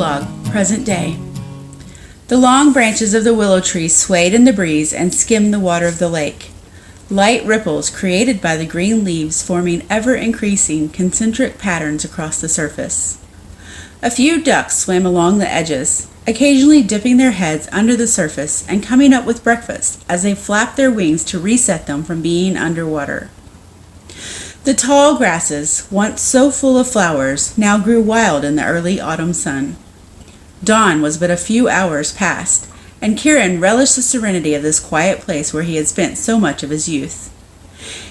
Prologue, present day. The long branches of the willow tree swayed in the breeze and skimmed the water of the lake. Light ripples created by the green leaves forming ever-increasing concentric patterns across the surface. A few ducks swam along the edges, occasionally dipping their heads under the surface and coming up with breakfast as they flapped their wings to reset them from being underwater. The tall grasses, once so full of flowers, now grew wild in the early autumn sun. Dawn was but a few hours past, and Kieran relished the serenity of this quiet place where he had spent so much of his youth.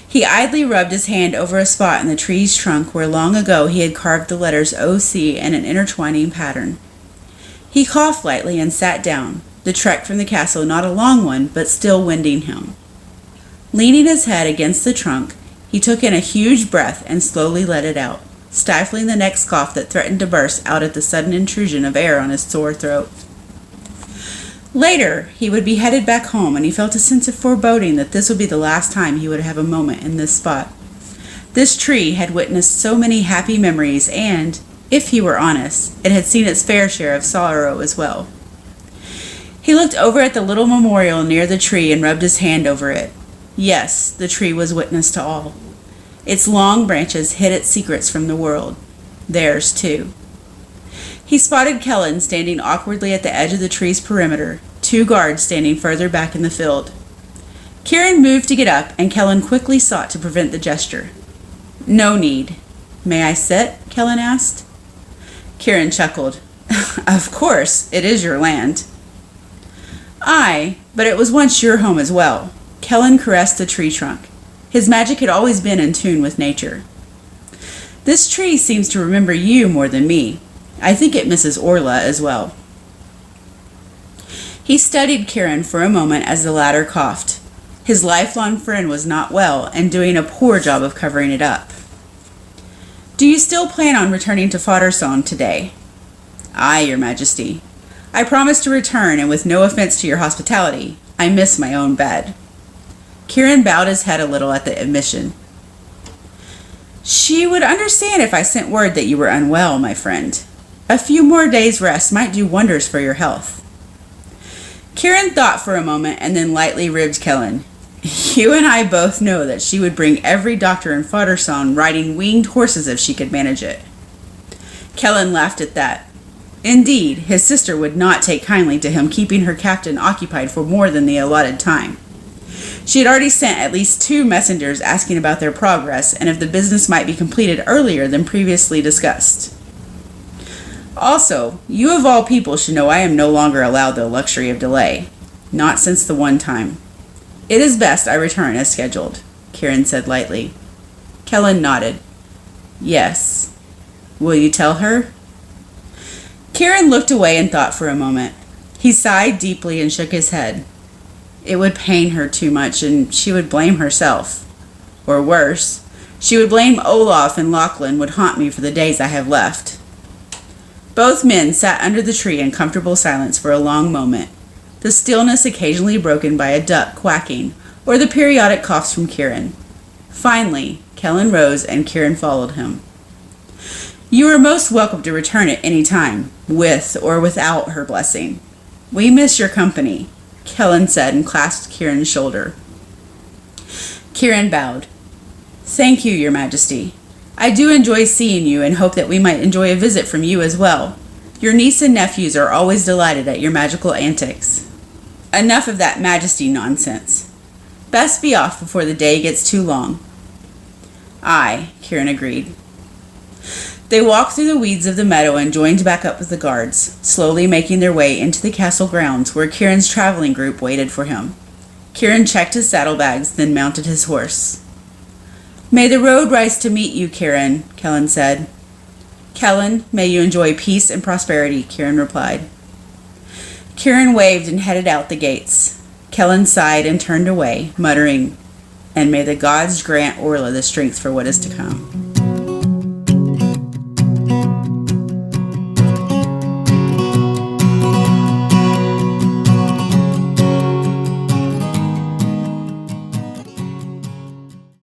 He idly rubbed his hand over a spot in the tree's trunk where long ago he had carved the letters O.C. in an intertwining pattern. He coughed lightly and sat down, the trek from the castle not a long one, but still winding him. Leaning his head against the trunk, he took in a huge breath and slowly let it out, stifling the next cough that threatened to burst out at the sudden intrusion of air on his sore throat. Later, he would be headed back home, and he felt a sense of foreboding that this would be the last time he would have a moment in this spot. This tree had witnessed so many happy memories, and, if he were honest, it had seen its fair share of sorrow as well. He looked over at the little memorial near the tree and rubbed his hand over it. Yes, the tree was witness to all. Its long branches hid its secrets from the world. Theirs, too. He spotted Kellen standing awkwardly at the edge of the tree's perimeter, two guards standing further back in the field. Kieran moved to get up, and Kellen quickly sought to prevent the gesture. "No need. May I sit?" Kellen asked. Kieran chuckled. "Of course, it is your land." "Aye, but it was once your home as well." Kellen caressed the tree trunk. His magic had always been in tune with nature. "This tree seems to remember you more than me. I think it misses Orla as well." He studied Kieran for a moment as the latter coughed. His lifelong friend was not well and doing a poor job of covering it up. "Do you still plan on returning to Foddersong today?" "Aye, your majesty. I promise to return, and with no offense to your hospitality, I miss my own bed." Kieran bowed his head a little at the admission. "She would understand if I sent word that you were unwell, my friend. A few more days' rest might do wonders for your health." Kieran thought for a moment and then lightly ribbed Kellen. "You and I both know that she would bring every doctor in Foddersong riding winged horses if she could manage it." Kellen laughed at that. Indeed, his sister would not take kindly to him keeping her captain occupied for more than the allotted time. She had already sent at least 2 messengers asking about their progress and if the business might be completed earlier than previously discussed. "Also, you of all people should know I am no longer allowed the luxury of delay. Not since the one time. It is best I return as scheduled," Kieran said lightly. Kellen nodded. "Yes. Will you tell her?" Kieran looked away and thought for a moment. He sighed deeply and shook his head. It would pain her too much, and she would blame herself. Or worse, she would blame Olaf, and Lachlan would haunt me for the days I have left. Both men sat under the tree in comfortable silence for a long moment, the stillness occasionally broken by a duck quacking or the periodic coughs from Kieran. Finally, Kellen rose and Kieran followed him. "You are most welcome to return at any time, with or without her blessing. We miss your company," Kellen said and clasped Kieran's shoulder. Kieran bowed. "Thank you, your majesty. I do enjoy seeing you and hope that we might enjoy a visit from you as well. Your niece and nephews are always delighted at your magical antics." "Enough of that majesty nonsense. Best be off before the day gets too long." "Aye," Kieran agreed. They walked through the weeds of the meadow and joined back up with the guards, slowly making their way into the castle grounds where Kieran's traveling group waited for him. Kieran checked his saddlebags, then mounted his horse. "May the road rise to meet you, Kieran," Kellen said. "Kellen, may you enjoy peace and prosperity," Kieran replied. Kieran waved and headed out the gates. Kellen sighed and turned away, muttering, "And may the gods grant Orla the strength for what is to come."